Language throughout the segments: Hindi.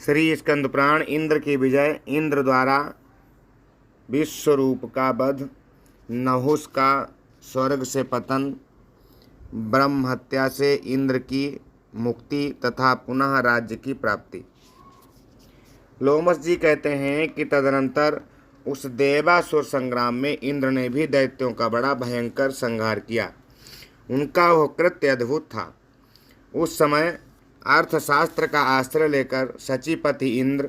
श्री स्कंदपुराण। इंद्र की विजय, इंद्र द्वारा विश्वरूप का वध, नहुस का स्वर्ग से पतन, ब्रह्म हत्या से इंद्र की मुक्ति तथा पुनः राज्य की प्राप्ति। लोमस जी कहते हैं कि तदनंतर उस देवासुर संग्राम में इंद्र ने भी दैत्यों का बड़ा भयंकर संहार किया। उनका वह कृत्य अद्भुत था। उस समय अर्थशास्त्र का आश्रय लेकर शचीपति इंद्र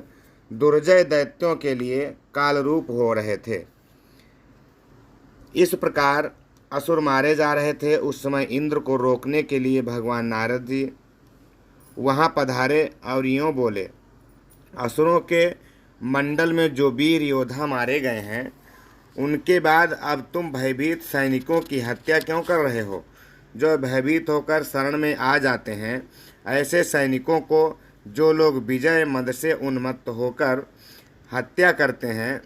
दुर्जय दैत्यों के लिए कालरूप हो रहे थे। इस प्रकार असुर मारे जा रहे थे। उस समय इंद्र को रोकने के लिए भगवान नारद जी वहाँ पधारे और यूँ बोले, असुरों के मंडल में जो वीर योद्धा मारे गए हैं, उनके बाद अब तुम भयभीत सैनिकों की हत्या क्यों कर रहे हो? जो भयभीत होकर शरण में आ जाते हैं, ऐसे सैनिकों को जो लोग विजय मद से उन्मत्त होकर हत्या करते हैं,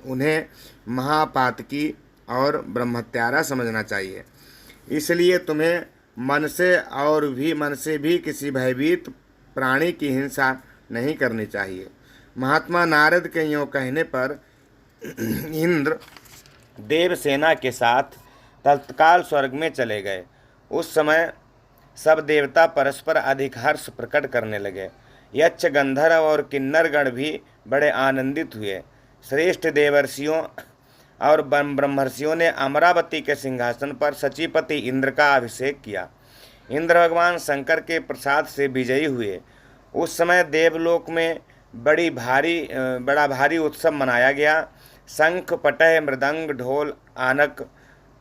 उन्हें महापातकी और ब्रह्मत्यारा समझना चाहिए। इसलिए तुम्हें मन से भी किसी भयभीत प्राणी की हिंसा नहीं करनी चाहिए। महात्मा नारद के यों कहने पर इंद्र देवसेना के साथ तत्काल स्वर्ग में चले गए। उस समय सब देवता परस्पर अधिक हर्ष प्रकट करने लगे। यक्ष, गंधर्व और किन्नरगण भी बड़े आनंदित हुए। श्रेष्ठ देवर्षियों और ब्रह्मर्षियों ने अमरावती के सिंहासन पर शचीपति इंद्र का अभिषेक किया। इंद्र भगवान शंकर के प्रसाद से विजयी हुए। उस समय देवलोक में बड़ा भारी उत्सव मनाया गया। शंख, पटह, मृदंग, ढोल, आनक,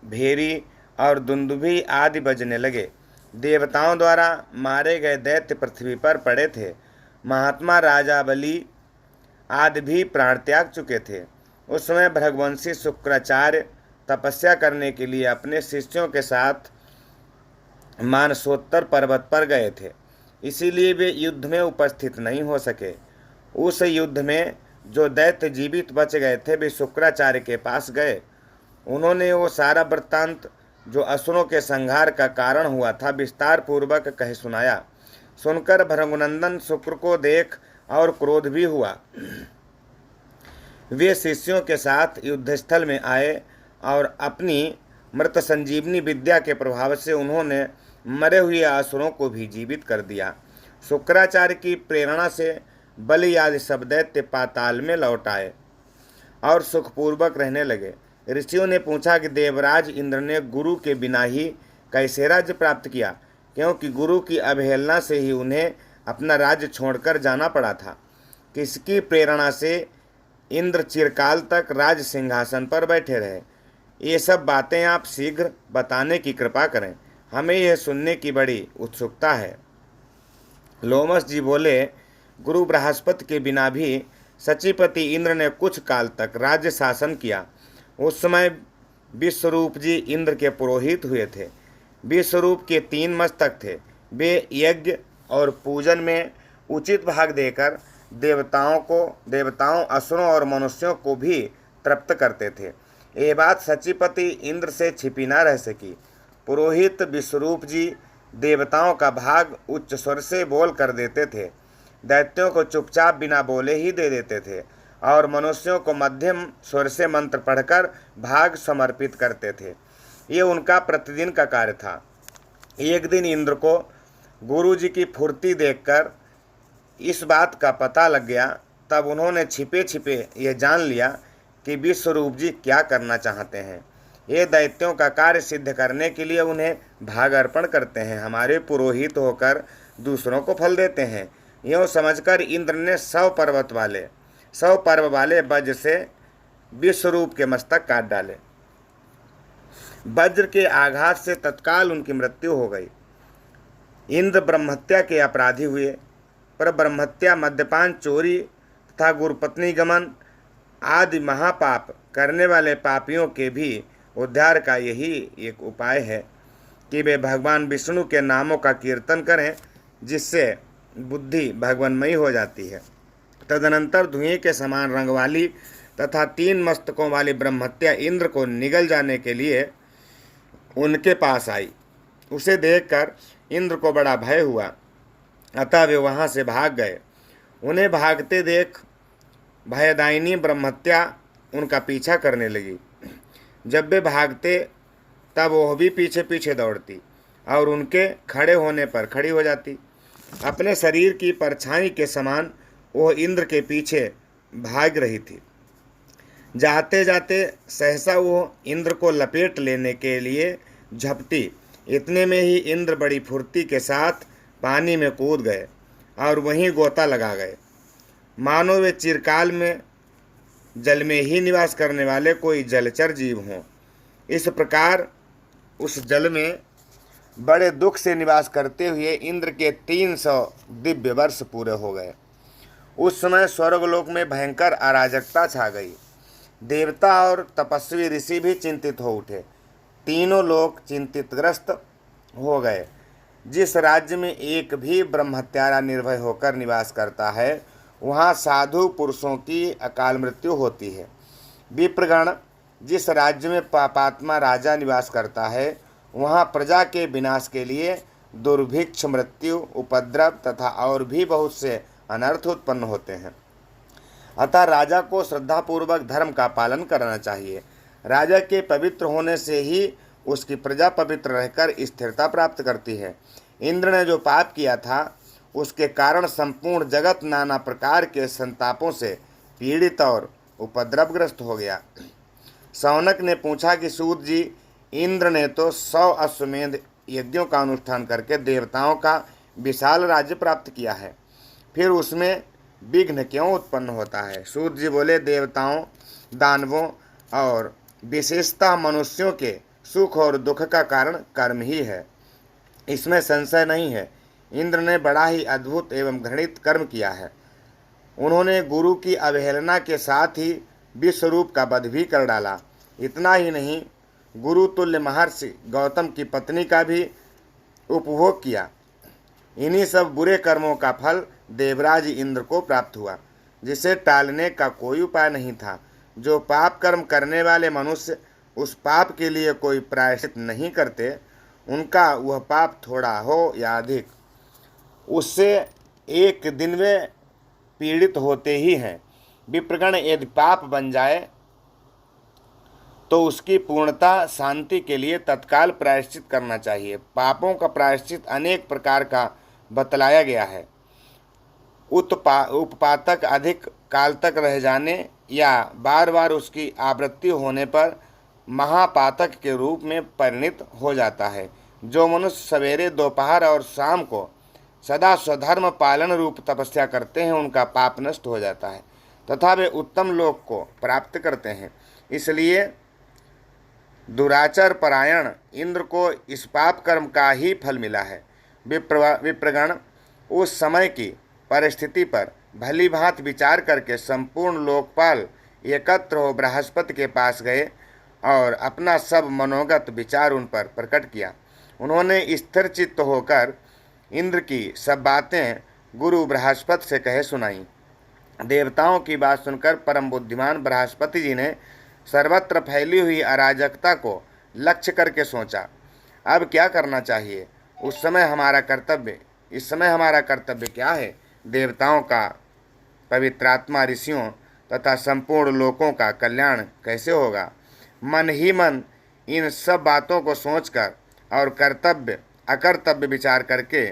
भेरी और दुंदुभी आदि बजने लगे। देवताओं द्वारा मारे गए दैत्य पृथ्वी पर पड़े थे। महात्मा राजा बलि आदि भी प्राण त्याग चुके थे। उस समय भृगवंशी शुक्राचार्य तपस्या करने के लिए अपने शिष्यों के साथ मानसोत्तर पर्वत पर गए थे, इसीलिए वे युद्ध में उपस्थित नहीं हो सके। उस युद्ध में जो दैत्य जीवित बच गए थे, वे शुक्राचार्य के पास गए। उन्होंने वो सारा वृत्तांत जो असुरों के संहार का कारण हुआ था विस्तार पूर्वक कह सुनाया। सुनकर भृगुनंदन शुक्र को देख और क्रोध भी हुआ। वे शिष्यों के साथ युद्धस्थल में आए और अपनी मृत संजीवनी विद्या के प्रभाव से उन्होंने मरे हुए असुरों को भी जीवित कर दिया। शुक्राचार्य की प्रेरणा से बलि आदि सब दैत्य पाताल में लौट आए और सुखपूर्वक रहने लगे। ऋषियों ने पूछा कि देवराज इंद्र ने गुरु के बिना ही कैसे राज्य प्राप्त किया, क्योंकि गुरु की अवहेलना से ही उन्हें अपना राज्य छोड़कर जाना पड़ा था। किसकी प्रेरणा से इंद्र चिरकाल तक राज सिंहासन पर बैठे रहे? ये सब बातें आप शीघ्र बताने की कृपा करें, हमें यह सुनने की बड़ी उत्सुकता है। लोमस जी बोले, गुरु बृहस्पति के बिना भी शचीपति इंद्र ने कुछ काल तक राज्य शासन किया। उस समय विश्वरूप जी इंद्र के पुरोहित हुए थे। विश्वरूप के 3 मस्तक थे। वे यज्ञ और पूजन में उचित भाग देकर देवताओं, असुरों और मनुष्यों को भी तृप्त करते थे। ये बात शचीपति इंद्र से छिपी न रह सकी। पुरोहित विश्वरूप जी देवताओं का भाग उच्च स्वर से बोल कर देते थे, दैत्यों को चुपचाप बिना बोले ही दे देते थे और मनुष्यों को मध्यम स्वर से मंत्र पढ़कर भाग समर्पित करते थे। ये उनका प्रतिदिन का कार्य था। एक दिन इंद्र को गुरु जी की फुर्ती देखकर इस बात का पता लग गया। तब उन्होंने छिपे छिपे ये जान लिया कि विश्वरूप जी क्या करना चाहते हैं। ये दैत्यों का कार्य सिद्ध करने के लिए उन्हें भाग अर्पण करते हैं, हमारे पुरोहित होकर दूसरों को फल देते हैं। यूँ समझकर इंद्र ने 100 पर्व वाले वज्र से विश्वरूप के मस्तक काट डाले। वज्र के आघात से तत्काल उनकी मृत्यु हो गई। इंद्र ब्रह्महत्या के अपराधी हुए, पर ब्रह्महत्या, मद्यपान, चोरी तथा गुरुपत्नी गमन आदि महापाप करने वाले पापियों के भी उद्धार का यही एक उपाय है कि वे भगवान विष्णु के नामों का कीर्तन करें, जिससे बुद्धि भगवानमयी हो जाती है। तदनंतर धुएं के समान रंग वाली तथा 3 मस्तकों वाली ब्रह्महत्या इंद्र को निगल जाने के लिए उनके पास आई। उसे देखकर इंद्र को बड़ा भय हुआ, अतः वे वहाँ से भाग गए। उन्हें भागते देख भयदायिनी ब्रह्महत्या उनका पीछा करने लगी। जब वे भागते तब वह भी पीछे पीछे दौड़ती और उनके खड़े होने पर खड़ी हो जाती। अपने शरीर की परछाई के समान वह इंद्र के पीछे भाग रही थी। जाते जाते सहसा वो इंद्र को लपेट लेने के लिए झपटी। इतने में ही इंद्र बड़ी फुर्ती के साथ पानी में कूद गए और वहीं गोता लगा गए, मानो वे चिरकाल में जल में ही निवास करने वाले कोई जलचर जीव हों। इस प्रकार उस जल में बड़े दुख से निवास करते हुए इंद्र के 300 दिव्य वर्ष पूरे हो गए। उस समय स्वर्गलोक में भयंकर अराजकता छा गई। देवता और तपस्वी ऋषि भी चिंतित हो उठे। तीनों लोग चिंतितग्रस्त हो गए। जिस राज्य में एक भी ब्रह्मत्यारा निर्भय होकर निवास करता है, वहाँ साधु पुरुषों की अकाल मृत्यु होती है। विप्रगण, जिस राज्य में पापात्मा राजा निवास करता है, वहाँ प्रजा के विनाश के लिए दुर्भिक्ष, मृत्यु, उपद्रव तथा और भी बहुत से अनर्थ उत्पन्न होते हैं। अतः राजा को श्रद्धापूर्वक धर्म का पालन करना चाहिए। राजा के पवित्र होने से ही उसकी प्रजा पवित्र रहकर स्थिरता प्राप्त करती है। इंद्र ने जो पाप किया था, उसके कारण संपूर्ण जगत नाना प्रकार के संतापों से पीड़ित और उपद्रवग्रस्त हो गया। शौनक ने पूछा कि सूत जी, इंद्र ने तो 100 अश्वमेध यज्ञों का अनुष्ठान करके देवताओं का विशाल राज्य प्राप्त किया है, फिर उसमें विघ्न क्यों उत्पन्न होता है? सूत जी बोले, देवताओं, दानवों और विशेषतः मनुष्यों के सुख और दुख का कारण कर्म ही है, इसमें संशय नहीं है। इंद्र ने बड़ा ही अद्भुत एवं घृणित कर्म किया है। उन्होंने गुरु की अवहेलना के साथ ही विश्वरूप का वध भी कर डाला। इतना ही नहीं, गुरु तुल्य महर्षि गौतम की पत्नी का भी उपभोग किया। इन्हीं सब बुरे कर्मों का फल देवराज इंद्र को प्राप्त हुआ, जिसे टालने का कोई उपाय नहीं था। जो पाप कर्म करने वाले मनुष्य उस पाप के लिए कोई प्रायश्चित नहीं करते, उनका वह पाप थोड़ा हो या अधिक, उससे एक दिन वे पीड़ित होते ही हैं। विप्रगण, यदि पाप बन जाए तो उसकी पूर्णता शांति के लिए तत्काल प्रायश्चित करना चाहिए। पापों का प्रायश्चित अनेक प्रकार का बतलाया गया है। उपपातक अधिक काल तक रह जाने या बार बार उसकी आवृत्ति होने पर महापातक के रूप में परिणित हो जाता है। जो मनुष्य सवेरे, दोपहर और शाम को सदा स्वधर्म पालन रूप तपस्या करते हैं, उनका पाप नष्ट हो जाता है तथा वे उत्तम लोक को प्राप्त करते हैं। इसलिए दुराचार परायण इंद्र को इस पाप कर्म का ही फल मिला है। विप्रगण, उस समय की परिस्थिति पर भली भांति विचार करके संपूर्ण लोकपाल एकत्र हो बृहस्पति के पास गए और अपना सब मनोगत विचार उन पर प्रकट किया। उन्होंने स्थिर चित्त होकर इंद्र की सब बातें गुरु बृहस्पति से कहे सुनाई। देवताओं की बात सुनकर परम बुद्धिमान बृहस्पति जी ने सर्वत्र फैली हुई अराजकता को लक्ष्य करके सोचा, अब क्या करना चाहिए? इस समय हमारा कर्तव्य क्या है? देवताओं का, पवित्रात्मा ऋषियों तथा संपूर्ण लोकों का कल्याण कैसे होगा? मन ही मन इन सब बातों को सोचकर और कर्तव्य अकर्तव्य विचार करके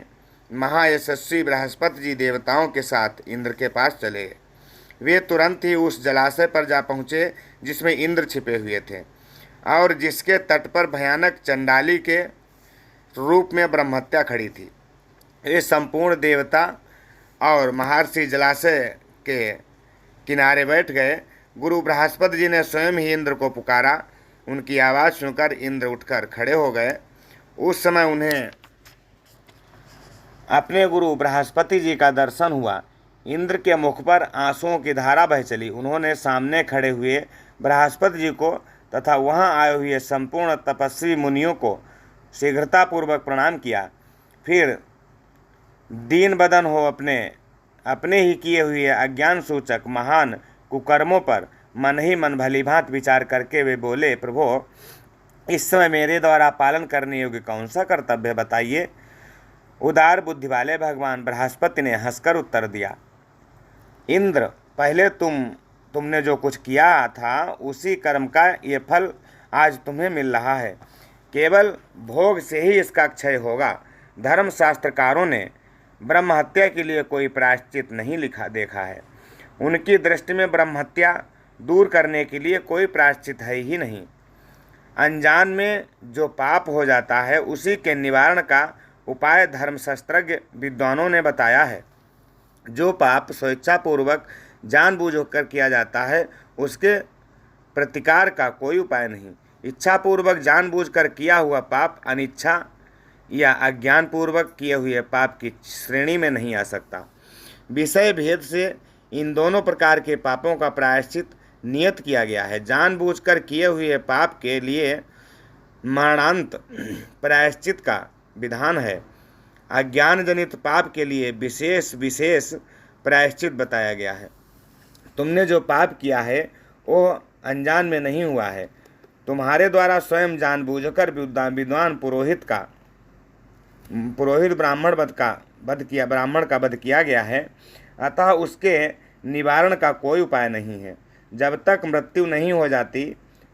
महायशस्वी बृहस्पति जी देवताओं के साथ इंद्र के पास चले। वे तुरंत ही उस जलाशय पर जा पहुँचे जिसमें इंद्र छिपे हुए थे और जिसके तट पर भयानक चंडाली के रूप में ब्रह्महत्या खड़ी थी। ये संपूर्ण देवता और महर्षि जलाशय के किनारे बैठ गए। गुरु बृहस्पति जी ने स्वयं ही इंद्र को पुकारा। उनकी आवाज़ सुनकर इंद्र उठकर खड़े हो गए। उस समय उन्हें अपने गुरु बृहस्पति जी का दर्शन हुआ। इंद्र के मुख पर आंसुओं की धारा बह चली। उन्होंने सामने खड़े हुए बृहस्पति जी को तथा वहां आए हुए संपूर्ण तपस्वी मुनियों को शीघ्रतापूर्वक प्रणाम किया। फिर दीन बदन हो अपने ही किए हुए अज्ञान सूचक महान कुकर्मों पर मन ही मन भली भांति विचार करके वे बोले, प्रभो, इस समय मेरे द्वारा पालन करने योग्य कौन सा कर्तव्य बताइए? उदार बुद्धि वाले भगवान बृहस्पति ने हंसकर उत्तर दिया, इंद्र, पहले तुमने जो कुछ किया था उसी कर्म का ये फल आज तुम्हें मिल रहा है। केवल भोग से ही इसका क्षय होगा। धर्मशास्त्रकारों ने ब्रह्म हत्या के लिए कोई प्रायश्चित नहीं देखा है। उनकी दृष्टि में ब्रह्म हत्या दूर करने के लिए कोई प्रायश्चित है ही नहीं। अनजान में जो पाप हो जाता है उसी के निवारण का उपाय धर्मशास्त्रज्ञ विद्वानों ने बताया है। जो पाप स्वेच्छापूर्वक जानबूझकर किया जाता है उसके प्रतिकार का कोई उपाय नहीं। इच्छापूर्वक जानबूझकर किया हुआ पाप अनिच्छा या अज्ञानपूर्वक किए हुए पाप की श्रेणी में नहीं आ सकता। विषय भेद से इन दोनों प्रकार के पापों का प्रायश्चित नियत किया गया है। जानबूझकर किए हुए पाप के लिए मरणांत प्रायश्चित का विधान है। अज्ञान जनित पाप के लिए विशेष प्रायश्चित बताया गया है। तुमने जो पाप किया है वो अनजान में नहीं हुआ है। तुम्हारे द्वारा स्वयं जानबूझकर विद्वान पुरोहित ब्राह्मण का वध किया गया है। अतः उसके निवारण का कोई उपाय नहीं है। जब तक मृत्यु नहीं हो जाती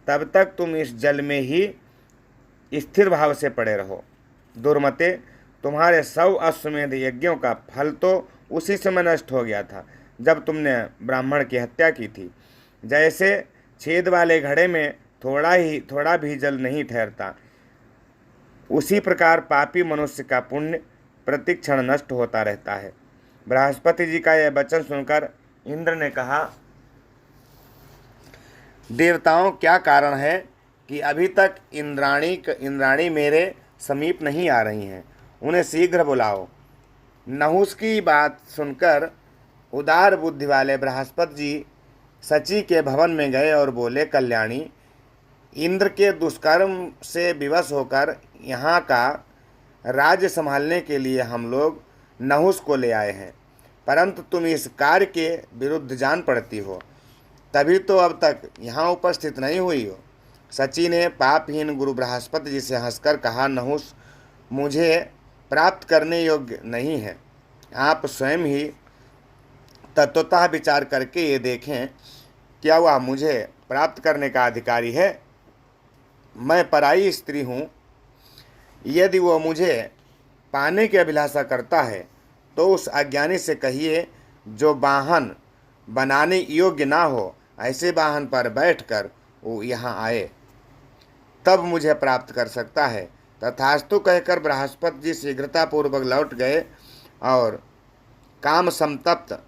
तब तक तुम इस जल में ही स्थिर भाव से पड़े रहो। दुर्मते, तुम्हारे 100 अश्वमेध यज्ञों का फल तो उसी समय नष्ट हो गया था जब तुमने ब्राह्मण की हत्या की थी। जैसे छेद वाले घड़े में थोड़ा भी जल नहीं ठहरता, उसी प्रकार पापी मनुष्य का पुण्य प्रतिक्षण नष्ट होता रहता है। बृहस्पति जी का यह वचन सुनकर इंद्र ने कहा, देवताओं, क्या कारण है कि अभी तक इंद्राणी मेरे समीप नहीं आ रही हैं? उन्हें शीघ्र बुलाओ। नहुस की बात सुनकर उदार बुद्धि वाले बृहस्पति जी शची के भवन में गए और बोले, कल्याणी, इंद्र के दुष्कर्म से विवश होकर यहाँ का राज्य संभालने के लिए हम लोग नहुस को ले आए हैं, परंतु तुम इस कार्य के विरुद्ध जान पड़ती हो, तभी तो अब तक यहाँ उपस्थित नहीं हुई हो। शची ने पापहीन गुरु बृहस्पति जी से हंसकर कहा, नहुस मुझे प्राप्त करने योग्य नहीं है। आप स्वयं ही तत्वतः विचार करके ये देखें, क्या वह मुझे प्राप्त करने का अधिकारी है? मैं पराई स्त्री हूँ। यदि वो मुझे पाने की अभिलाषा करता है तो उस अज्ञानी से कहिए, जो वाहन बनाने योग्य ना हो ऐसे वाहन पर बैठकर वो यहाँ आए, तब मुझे प्राप्त कर सकता है। तथास्तु कहकर बृहस्पति जी शीघ्रतापूर्वक लौट गए और काम संतप्त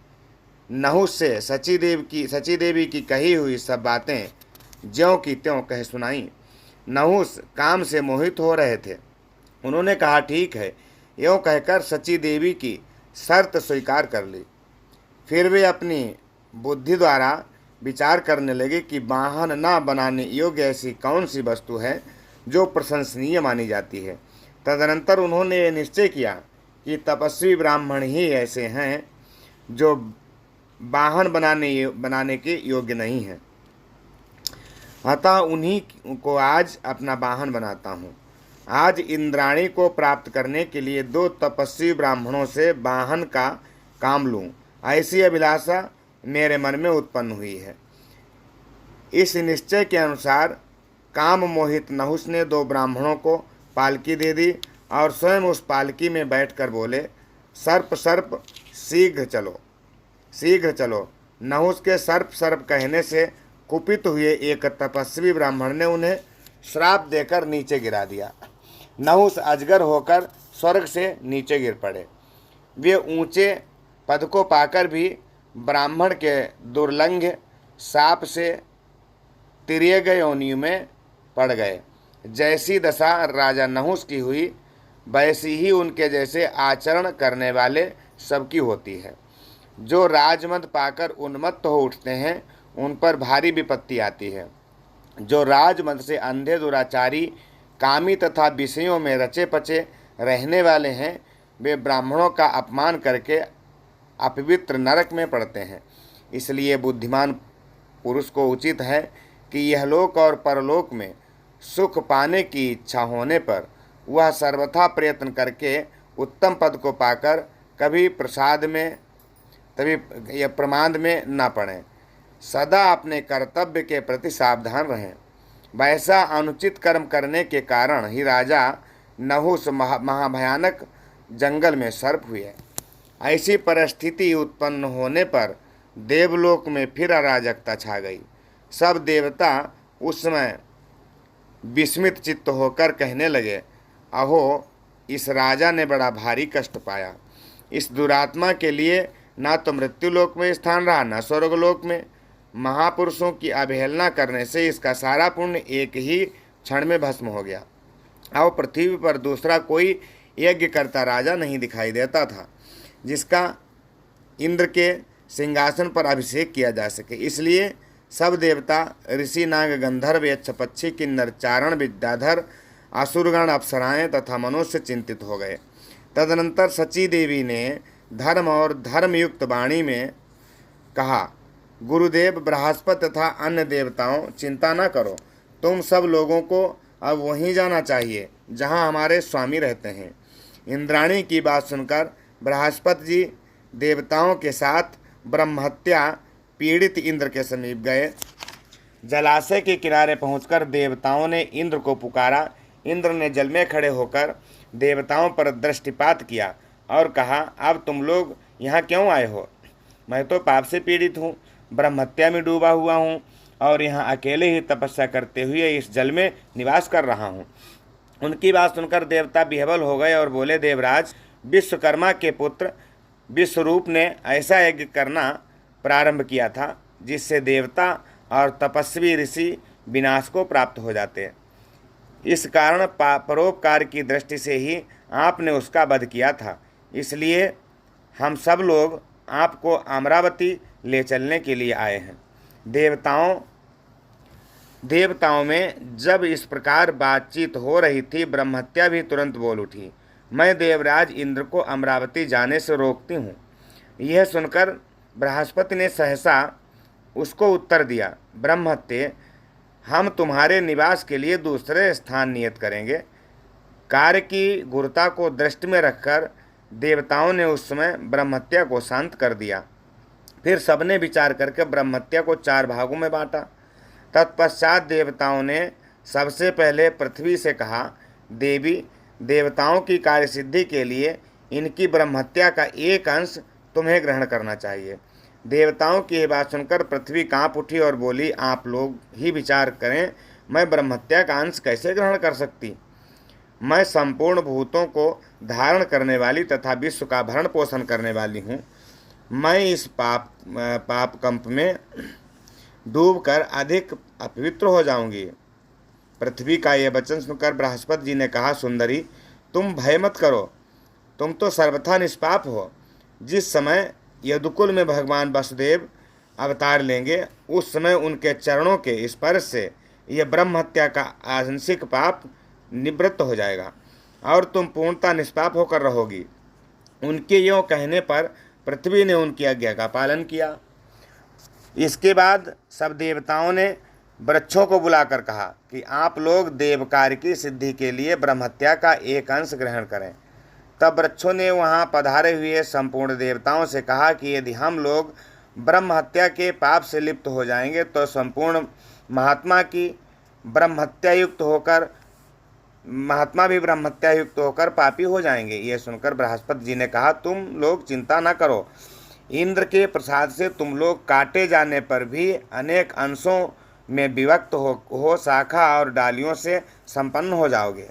नहुस से सची देवी की कही हुई सब बातें ज्यों की त्यों कह सुनाई। नहुस काम से मोहित हो रहे थे। उन्होंने कहा, ठीक है। यों कहकर सची देवी की शर्त स्वीकार कर ली। फिर वे अपनी बुद्धि द्वारा विचार करने लगे कि वाहन न बनाने योग्य ऐसी कौन सी वस्तु है जो प्रशंसनीय मानी जाती है। तदनंतर उन्होंने ये निश्चय किया कि तपस्वी ब्राह्मण ही ऐसे हैं जो वाहन बनाने के योग्य नहीं है, अतः उन्हीं को आज अपना वाहन बनाता हूँ। आज इंद्राणी को प्राप्त करने के लिए 2 तपस्वी ब्राह्मणों से वाहन का काम लूँ, ऐसी अभिलाषा मेरे मन में उत्पन्न हुई है। इस निश्चय के अनुसार काम मोहित नहुस ने 2 ब्राह्मणों को पालकी दे दी और स्वयं उस पालकी में बैठकर बोले, सर्प शीघ्र चलो। नहुस के सर्प कहने से कुपित हुए एक तपस्वी ब्राह्मण ने उन्हें श्राप देकर नीचे गिरा दिया। नहुस अजगर होकर स्वर्ग से नीचे गिर पड़े। वे ऊंचे पद को पाकर भी ब्राह्मण के दुर्लंघ साप से तिर्यक योनियों में पड़ गए। जैसी दशा राजा नहुस की हुई वैसी ही उनके जैसे आचरण करने वाले सबकी होती है। जो राजमद पाकर उन्मत्त हो उठते हैं उन पर भारी विपत्ति आती है। जो राजमद से अंधे दुराचारी कामी तथा विषयों में रचे पचे रहने वाले हैं वे ब्राह्मणों का अपमान करके अपवित्र नरक में पड़ते हैं। इसलिए बुद्धिमान पुरुष को उचित है कि यह लोक और परलोक में सुख पाने की इच्छा होने पर वह सर्वथा प्रयत्न करके उत्तम पद को पाकर कभी प्रसाद में तभी यह प्रमाद में ना पड़ें। सदा अपने कर्तव्य के प्रति सावधान रहें। वैसा अनुचित कर्म करने के कारण ही राजा नहुस महाभयानक जंगल में सर्प हुए। ऐसी परिस्थिति उत्पन्न होने पर देवलोक में फिर अराजकता छा गई। सब देवता उस समय विस्मित चित्त होकर कहने लगे, अहो, इस राजा ने बड़ा भारी कष्ट पाया। इस दुरात्मा के लिए ना तो मृत्युलोक में स्थान रहा, न स्वर्गलोक में। महापुरुषों की अवहेलना करने से इसका सारा पुण्य एक ही क्षण में भस्म हो गया। और पृथ्वी पर दूसरा कोई यज्ञ करता राजा नहीं दिखाई देता था जिसका इंद्र के सिंहासन पर अभिषेक किया जा सके। इसलिए सब देवता, ऋषि, नाग, गंधर्व, यक्ष, पक्षी, किन्नर, चारण, विद्याधर, असुरगण, अप्सराएं तथा मनुष्य चिंतित हो गए। तदनंतर सची देवी ने धर्म और धर्मयुक्त वाणी में कहा, गुरुदेव बृहस्पति तथा अन्य देवताओं, चिंता न करो। तुम सब लोगों को अब वहीं जाना चाहिए जहां हमारे स्वामी रहते हैं। इंद्राणी की बात सुनकर बृहस्पति जी देवताओं के साथ ब्रह्महत्या पीड़ित इंद्र के समीप गए। जलाशय के किनारे पहुंचकर देवताओं ने इंद्र को पुकारा। इंद्र ने जल में खड़े होकर देवताओं पर दृष्टिपात किया और कहा, अब तुम लोग यहाँ क्यों आए हो? मैं तो पाप से पीड़ित हूँ, ब्रह्महत्या में डूबा हुआ हूँ और यहाँ अकेले ही तपस्या करते हुए इस जल में निवास कर रहा हूँ। उनकी बात सुनकर देवता विह्वल हो गए और बोले, देवराज, विश्वकर्मा के पुत्र विश्वरूप ने ऐसा यज्ञ करना प्रारंभ किया था जिससे देवता और तपस्वी ऋषि विनाश को प्राप्त हो जाते। इस कारण परोपकार की दृष्टि से ही आपने उसका वध किया था। इसलिए हम सब लोग आपको अमरावती ले चलने के लिए आए हैं। देवताओं में जब इस प्रकार बातचीत हो रही थी, ब्रह्महत्या भी तुरंत बोल उठी, मैं देवराज इंद्र को अमरावती जाने से रोकती हूँ। यह सुनकर बृहस्पति ने सहसा उसको उत्तर दिया, ब्रह्महत्ये, हम तुम्हारे निवास के लिए दूसरे स्थान नियत करेंगे। कार्य की गुरुता को दृष्टि में रखकर देवताओं ने उस समय ब्रह्महत्या को शांत कर दिया। फिर सबने विचार करके ब्रह्महत्या को 4 भागों में बांटा। तत्पश्चात देवताओं ने सबसे पहले पृथ्वी से कहा, देवी, देवताओं की कार्यसिद्धि के लिए इनकी ब्रह्महत्या का एक अंश तुम्हें ग्रहण करना चाहिए। देवताओं की यह बात सुनकर पृथ्वी कांप उठी और बोली, आप लोग ही विचार करें, मैं ब्रह्महत्या का अंश कैसे ग्रहण कर सकती? मैं संपूर्ण भूतों को धारण करने वाली तथा विश्व का भरण पोषण करने वाली हूँ। मैं इस पाप कंप में डूबकर अधिक अपवित्र हो जाऊंगी। पृथ्वी का यह वचन सुनकर बृहस्पति जी ने कहा, सुंदरी, तुम भय मत करो, तुम तो सर्वथा निष्पाप हो। जिस समय यदुकुल में भगवान वसुदेव अवतार लेंगे, उस समय उनके चरणों के स्पर्श से यह ब्रह्महत्या का आंशिक पाप निवृत्त हो जाएगा और तुम पूर्णतः निष्पाप होकर रहोगी। उनके यों कहने पर पृथ्वी ने उनकी आज्ञा का पालन किया। इसके बाद सब देवताओं ने वृक्षों को बुलाकर कहा कि आप लोग देव कार्य की सिद्धि के लिए ब्रह्महत्या का एक अंश ग्रहण करें। तब वृक्षों ने वहाँ पधारे हुए संपूर्ण देवताओं से कहा कि यदि हम लोग ब्रह्महत्या के पाप से लिप्त हो जाएंगे तो संपूर्ण महात्मा भी ब्रह्महत्या युक्त होकर पापी हो जाएंगे। ये सुनकर बृहस्पति जी ने कहा, तुम लोग चिंता न करो, इंद्र के प्रसाद से तुम लोग काटे जाने पर भी अनेक अंशों में विभक्त हो शाखा और डालियों से संपन्न हो जाओगे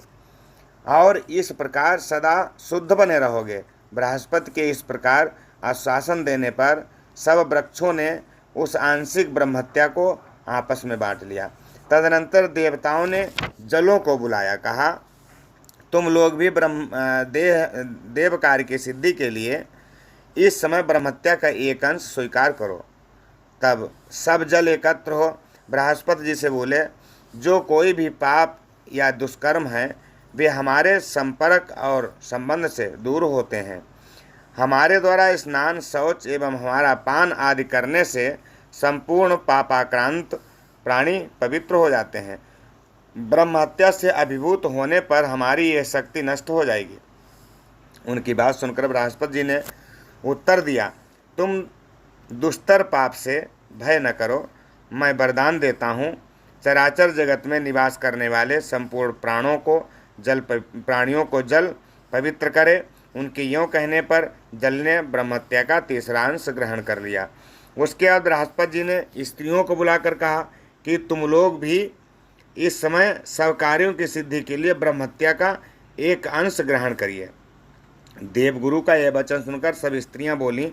और इस प्रकार सदा शुद्ध बने रहोगे। बृहस्पति के इस प्रकार आश्वासन देने पर सब वृक्षों ने उस आंशिक ब्रह्महत्या को आपस में बांट लिया। तदनंतर देवताओं ने जलों को बुलाया, कहा, तुम लोग भी देव कार्य की सिद्धि के लिए इस समय ब्रह्महत्या का एक अंश स्वीकार करो। तब सब जल एकत्र हो बृहस्पति जी से बोले, जो कोई भी पाप या दुष्कर्म है वे हमारे संपर्क और संबंध से दूर होते हैं। हमारे द्वारा स्नान, शौच एवं हमारा पान आदि करने से संपूर्ण पापाक्रांत प्राणी पवित्र हो जाते हैं। ब्रह्महत्या से अभिभूत होने पर हमारी यह शक्ति नष्ट हो जाएगी। उनकी बात सुनकर बृहस्पति जी ने उत्तर दिया, तुम दुस्तर पाप से भय न करो। मैं वरदान देता हूँ, चराचर जगत में निवास करने वाले संपूर्ण प्राणियों को जल पवित्र करे। उनके यों कहने पर जल ने ब्रह्महत्या का तीसरा अंश ग्रहण कर लिया। उसके बाद बृहस्पति जी ने स्त्रियों को बुलाकर कहा कि तुम लोग भी इस समय सब कार्यों की सिद्धि के लिए ब्रह्महत्या का एक अंश ग्रहण करिए। देवगुरु का यह वचन सुनकर सब स्त्रियां बोलीं,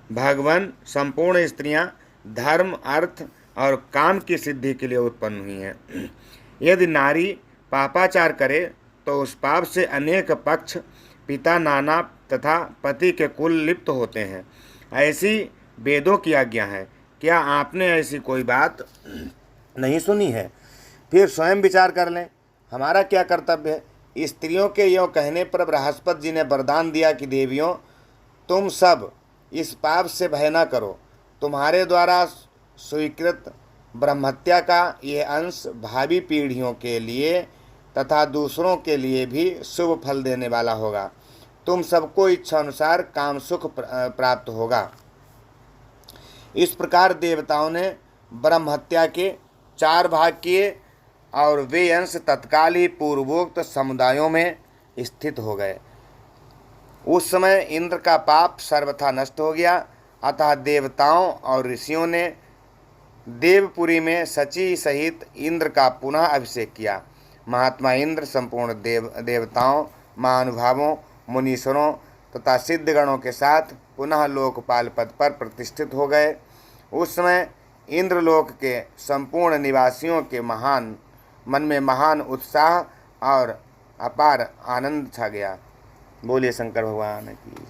भगवान, संपूर्ण स्त्रियां धर्म, अर्थ और काम की सिद्धि के लिए उत्पन्न हुई हैं। यदि नारी पापाचार करे तो उस पाप से अनेक पक्ष, पिता, नाना तथा पति के कुल लिप्त होते हैं। ऐसी वेदों की आज्ञा है। क्या आपने ऐसी कोई बात नहीं सुनी है? फिर स्वयं विचार कर लें, हमारा क्या कर्तव्य है। स्त्रियों के यों कहने पर बृहस्पति जी ने वरदान दिया कि देवियों, तुम सब इस पाप से भय न करो। तुम्हारे द्वारा स्वीकृत ब्रह्महत्या का यह अंश भावी पीढ़ियों के लिए तथा दूसरों के लिए भी शुभ फल देने वाला होगा। तुम सबको इच्छा अनुसार काम सुख प्राप्त होगा। इस प्रकार देवताओं ने ब्रह्महत्या के 4 भाग किए और वे अंश तत्काल ही पूर्वोक्त समुदायों में स्थित हो गए। उस समय इंद्र का पाप सर्वथा नष्ट हो गया। अतः देवताओं और ऋषियों ने देवपुरी में सची सहित इंद्र का पुनः अभिषेक किया। महात्मा इंद्र संपूर्ण देवताओं, महानुभावों, मुनीश्वरों तथा सिद्धगणों के साथ पुनः लोकपाल पद पर प्रतिष्ठित हो गए। उस समय इंद्रलोक के संपूर्ण निवासियों के मन में महान उत्साह और अपार आनंद छा गया। बोलिए शंकर भगवान की।